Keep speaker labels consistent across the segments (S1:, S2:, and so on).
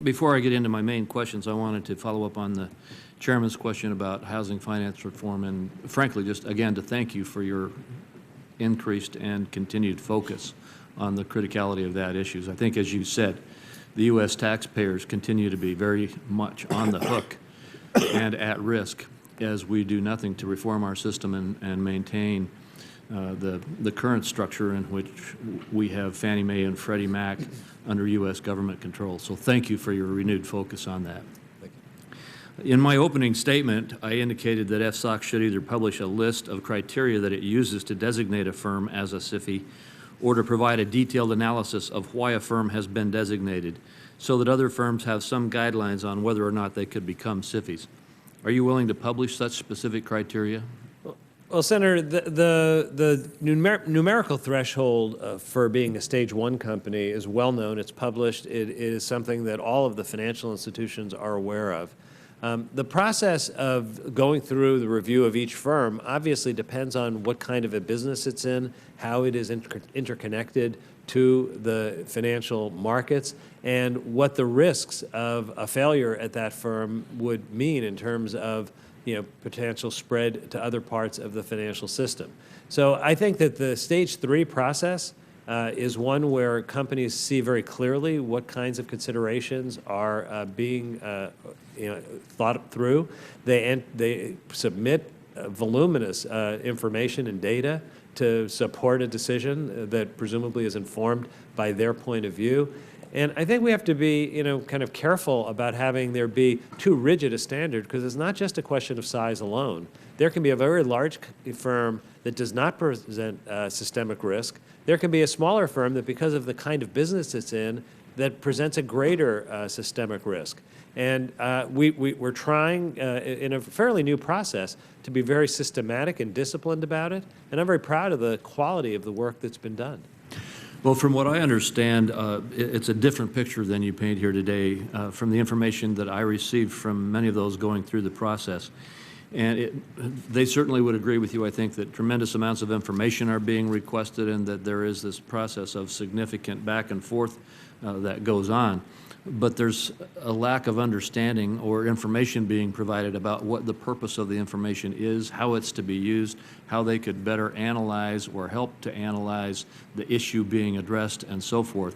S1: Before I get into my main questions, I wanted to follow up on the Chairman's question about housing finance reform and, frankly, just again to thank you for your increased and continued focus on the criticality of that issue. I think, as you said, the U.S. taxpayers continue to be very much on the hook and at risk as we do nothing to reform our system and maintain the current structure in which we have Fannie Mae and Freddie Mac under U.S. government control. So thank you for your renewed focus on that. In my opening statement, I indicated that FSOC should either publish a list of criteria that it uses to designate a firm as a SIFI or to provide a detailed analysis of why a firm has been designated so that other firms have some guidelines on whether or not they could become SIFIs. Are you willing to publish such specific criteria?
S2: Well, Senator, the numerical threshold for being a Stage 1 company is well known. It's published. It is something that all of the financial institutions are aware of. The process of going through the review of each firm obviously depends on what kind of a business it's in, how it is interconnected to the financial markets, and what the risks of a failure at that firm would mean in terms of potential spread to other parts of the financial system. So I think that the Stage 3 process is one where companies see very clearly what kinds of considerations are being thought through. They submit voluminous information and data to support a decision that presumably is informed by their point of view. And I think we have to be, kind of careful about having there be too rigid a standard, because it's not just a question of size alone. There can be a very large firm that does not present systemic risk. There can be a smaller firm that, because of the kind of business it's in, that presents a greater systemic risk. And we're trying, in a fairly new process, to be very systematic and disciplined about it. And I'm very proud of the quality of the work that's been done.
S1: Well, from what I understand, it's a different picture than you paint here today from the information that I received from many of those going through the process. And they certainly would agree with you, I think, that tremendous amounts of information are being requested and that there is this process of significant back and forth that goes on. But there's a lack of understanding or information being provided about what the purpose of the information is, how it's to be used, how they could better analyze or help to analyze the issue being addressed, and so forth.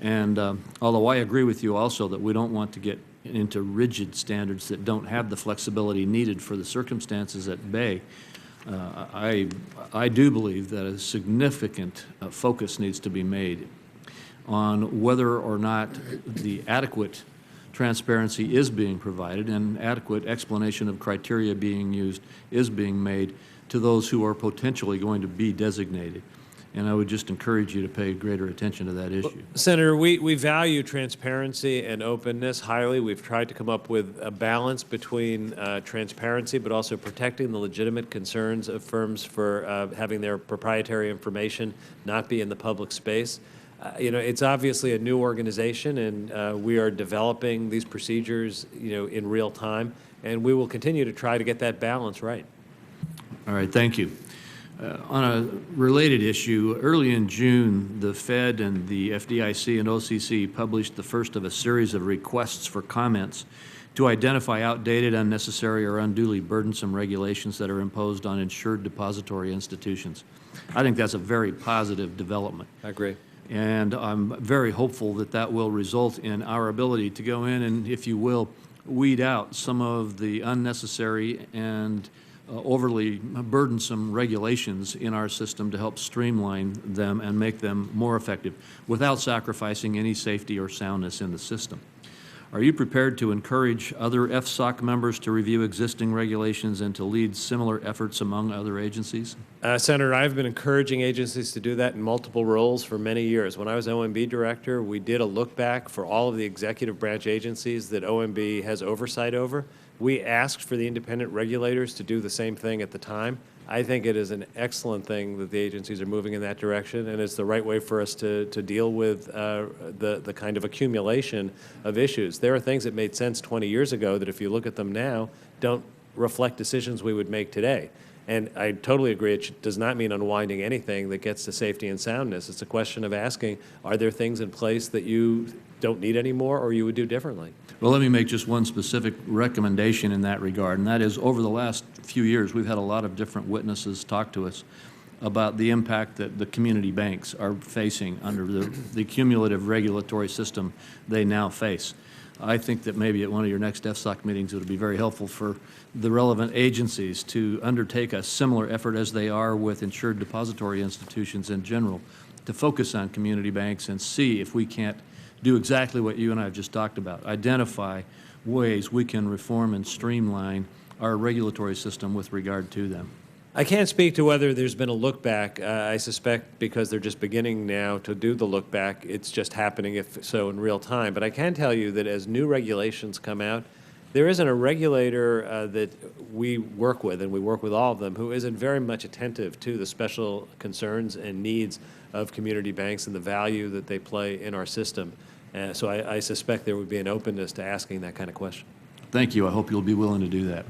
S1: And although I agree with you also that we don't want to get into rigid standards that don't have the flexibility needed for the circumstances at bay, I do believe that a significant focus needs to be made on whether or not the adequate transparency is being provided and adequate explanation of criteria being used is being made to those who are potentially going to be designated. And I would just encourage you to pay greater attention to that issue.
S2: Well, Senator, we value transparency and openness highly. We've tried to come up with a balance between transparency but also protecting the legitimate concerns of firms for having their proprietary information not be in the public space. It's obviously a new organization, and we are developing these procedures, in real time, and we will continue to try to get that balance right.
S1: All right, thank you. On a related issue, early in June, the Fed and the FDIC and OCC published the first of a series of requests for comments to identify outdated, unnecessary, or unduly burdensome regulations that are imposed on insured depository institutions. I think that's a very positive development.
S2: I agree.
S1: And I'm very hopeful that that will result in our ability to go in and, if you will, weed out some of the unnecessary and overly burdensome regulations in our system to help streamline them and make them more effective without sacrificing any safety or soundness in the system. Are you prepared to encourage other FSOC members to review existing regulations and to lead similar efforts among other agencies?
S2: Senator, I've been encouraging agencies to do that in multiple roles for many years. When I was OMB director, we did a look back for all of the executive branch agencies that OMB has oversight over. We asked for the independent regulators to do the same thing at the time. I think it is an excellent thing that the agencies are moving in that direction, and it's the right way for us to deal with the kind of accumulation of issues. There are things that made sense 20 years ago that, if you look at them now, don't reflect decisions we would make today. And I totally agree, it does not mean unwinding anything that gets to safety and soundness. It's a question of asking, are there things in place that you don't need anymore or you would do differently?
S1: Well, let me make just one specific recommendation in that regard, and that is over the last few years, we've had a lot of different witnesses talk to us about the impact that the community banks are facing under the cumulative regulatory system they now face. I think that maybe at one of your next FSOC meetings it would be very helpful for the relevant agencies to undertake a similar effort as they are with insured depository institutions in general, to focus on community banks and see if we can't do exactly what you and I have just talked about, identify ways we can reform and streamline our regulatory system with regard to them.
S2: I can't speak to whether there's been a look back. I suspect because they're just beginning now to do the look back, it's just happening, if so, in real time. But I can tell you that as new regulations come out, there isn't a regulator that we work with, and we work with all of them, who isn't very much attentive to the special concerns and needs of community banks and the value that they play in our system. So I suspect there would be an openness to asking that kind of question.
S1: Thank you. I hope you'll be willing to do that.